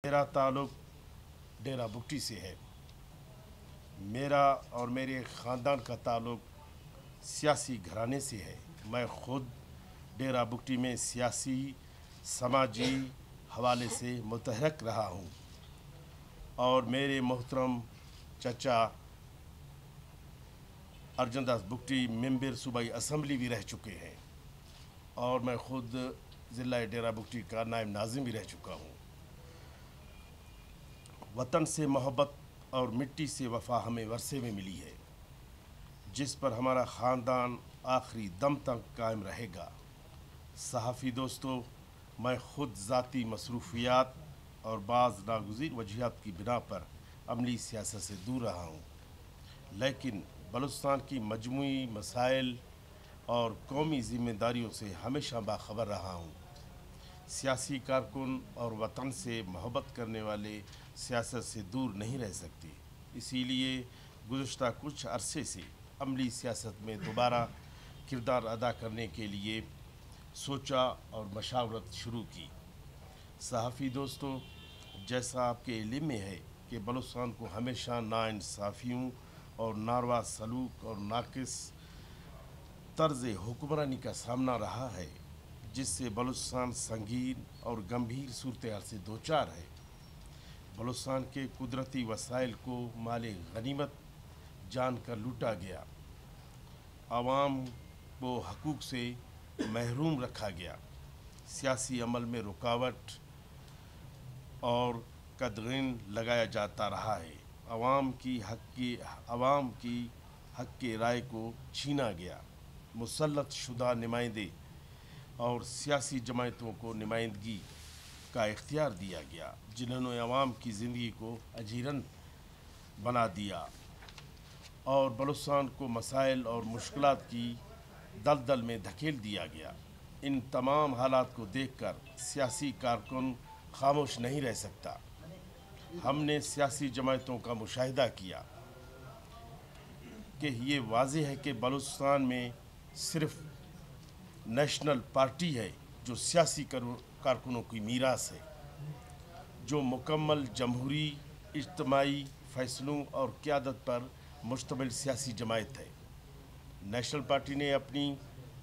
मेरा ताल्लुक़ डेरा बुगटी से है। मेरा और मेरे ख़ानदान का ताल्लुक़ सियासी घराने से है। मैं ख़ुद डेरा बुगटी में सियासी समाजी हवाले से मुतहरक रहा हूँ और मेरे मोहतरम चचा अर्जन दास बुगटी मेंबर सूबाई असम्बली भी रह चुके हैं और मैं ख़ुद ज़िला डेरा बुगटी का नायब नाज़िम भी रह चुका हूँ। वतन से मोहब्बत और मिट्टी से वफ़ा हमें वरसे में मिली है, जिस पर हमारा ख़ानदान आखिरी दम तक कायम रहेगा। सहाफ़ी दोस्तों, मैं ख़ुद ज़ाती मसरूफ़ियात और बाज़ नागुज़ीर वजूहात की बिना पर अमली सियासत से दूर रहा हूँ, लेकिन बलूचिस्तान की मजमूई मसाइल और कौमी ज़िम्मेदारियों से हमेशा बाखबर रहा हूँ। सियासी कारकुन और वतन से मोहब्बत करने वाले सियासत से दूर नहीं रह सकते। इसीलिए गुज़श्ता कुछ अरसे से अमली सियासत में दोबारा किरदार अदा करने के लिए सोचा और मशावरत शुरू की। सहाफ़ी दोस्तों, जैसा आपके इल्म में है कि बलूचिस्तान को हमेशा नाइंसाफ़ियों और नारवा सलूक और नाकिस तर्ज़ हुक्मरानी का सामना रहा है, जिससे बलूचिस्तान संगीन और गंभीर सूरत-ए-हाल से दो चार है। बलूचिस्तान के कुदरती वसाइल को माले गनीमत जानकर लूटा गया, आवाम को हकूक़ से महरूम रखा गया, सियासी अमल में रुकावट और कदगीन लगाया जाता रहा है, आवाम की हक के राय को छीना गया, मुसल्लत शुदा नुमाइंदे और सियासी जमातों को नुमाइंदगी का इख्तियार दिया गया, जिन्होंने आवाम की ज़िंदगी को अजीरन बना दिया और बलूचिस्तान को मसाइल और मुश्किलात की दलदल में धकेल दिया गया। इन तमाम हालात को देखकर सियासी कारकुन खामोश नहीं रह सकता। हमने सियासी जमातों का मुशाहिदा किया कि ये वाज़ेह है कि बलूचिस्तान में सिर्फ नेशनल पार्टी है जो सियासी कारकुनों की मीरास है, जो मुकम्मल जमहूरी इज्तिमाई फ़ैसलों और क़यादत पर मुश्तमिल सियासी जमात है। नेशनल पार्टी ने अपनी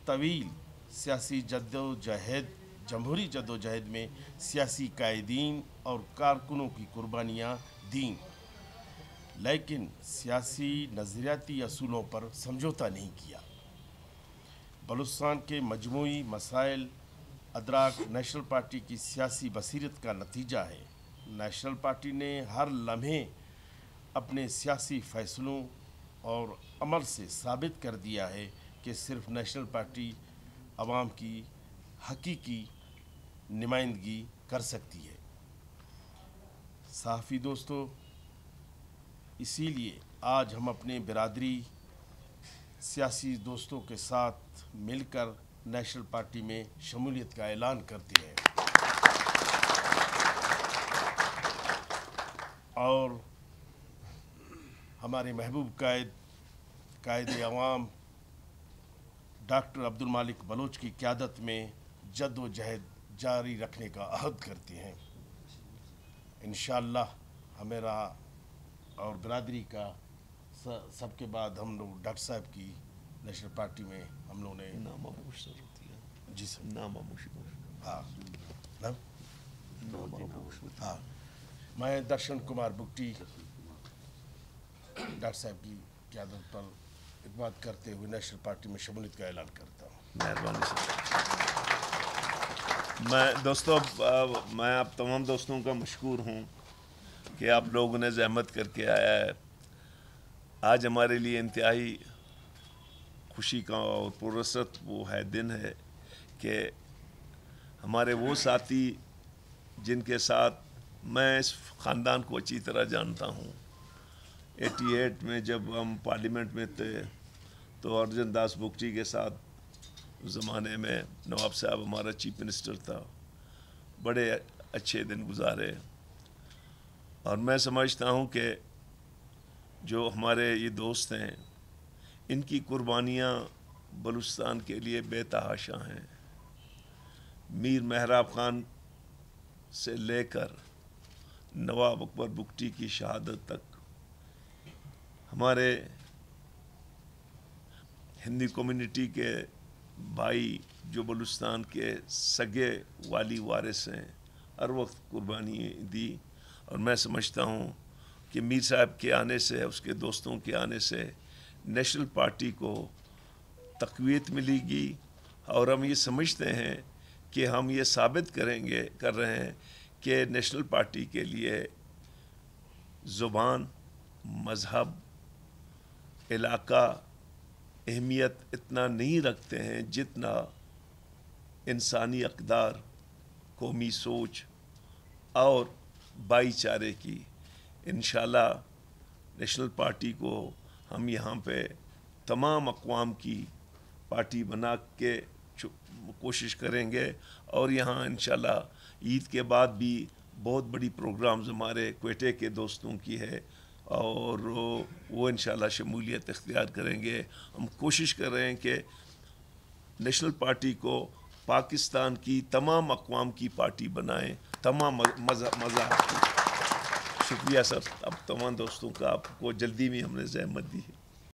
तवील सियासी जद्दोजहद जमहूरी जद्दोजहद में सियासी कायदीन और कारकुनों की कुर्बानियाँ दीं, लेकिन सियासी नज़रियाती असूलों पर समझौता नहीं किया। बलूचिस्तान के मजमूई मसाइल अदराक नेशनल पार्टी की सियासी बसीरत का नतीजा है। नेशनल पार्टी ने हर लम्हे अपने सियासी फ़ैसलों और अमल से साबित कर दिया है कि सिर्फ नेशनल पार्टी आवाम की हकीकी नुमाइंदगी कर सकती है। सहाफ़ी दोस्तों, इसीलिए आज हम अपने बिरादरी सियासी दोस्तों के साथ मिलकर नेशनल पार्टी में शमूलियत का ऐलान करते हैं और हमारे महबूब कायद अवाम डॉक्टर अब्दुल मालिक बलोच की क़यादत में जद्दोजहद जारी रखने का अहद करते हैं। इंशाअल्लाह हमेरा और बिरादरी का सबके बाद हम लोग डॉक्टर साहब की नेशनल पार्टी में हम लोगों ने जी सर हाँ मैं दर्शन कुमार बुगटी डॉक्टर साहब की क़यादत पर इक़बाल करते हुए नेशनल पार्टी में शमूलियत का ऐलान करता हूँ। मेहरबानी मैं दोस्तों मैं आप तमाम दोस्तों का मशकूर हूँ कि आप लोगों ने ज़हमत करके आया है। आज हमारे लिए इंतहाई खुशी का और पुरसत वो है दिन है कि हमारे वो साथी जिनके साथ मैं इस ख़ानदान को अच्छी तरह जानता हूँ। 88 में जब हम पार्लियामेंट में थे तो अर्जन दास बुगटी के साथ उस ज़माने में नवाब साहब हमारा चीफ मिनिस्टर था, बड़े अच्छे दिन गुजारे और मैं समझता हूँ कि जो हमारे ये दोस्त हैं इनकी कुर्बानियाँ बलूचिस्तान के लिए बेतहाशा हैं। मीर मेहराब खान से लेकर نواب اکبر بگٹی کی شہادت تک ہمارے ہندی کمیونٹی کے بھائی جو بلوچستان کے سگے والی وارث ہیں ہر وقت قربانی دی، اور میں سمجھتا ہوں کہ میر صاحب کے آنے سے، اس کے دوستوں کے آنے سے نیشنل پارٹی کو تقویت ملے گی، اور ہم یہ سمجھتے ہیں کہ ہم یہ ثابت کر رہے ہیں کہ نیشنل پارٹی کے لیے زبان، مذہب، علاقہ اہمیت اتنا نہیں رکھتے ہیں جتنا انسانی اقدار، قومی سوچ اور بھائی چارے کی۔ انشاءاللہ نیشنل پارٹی کو ہم یہاں پہ تمام اقوام کی پارٹی بنا کے کوشش کریں گے، اور یہاں انشاءاللہ عید کے بعد بھی بہت بڑی پروگرامز ہمارے کوئٹے کے دوستوں کی ہے، اور وہ انشاءاللہ شمولیت اختیار کریں گے۔ ہم کوشش کر رہے ہیں کہ نیشنل پارٹی کو پاکستان کی تمام اقوام کی پارٹی بنائیں، تمام مذاہب کی۔ شکریہ سر، اب تمام دوستوں کا آپ کو جلدی میں ہم نے زحمت دی ہے۔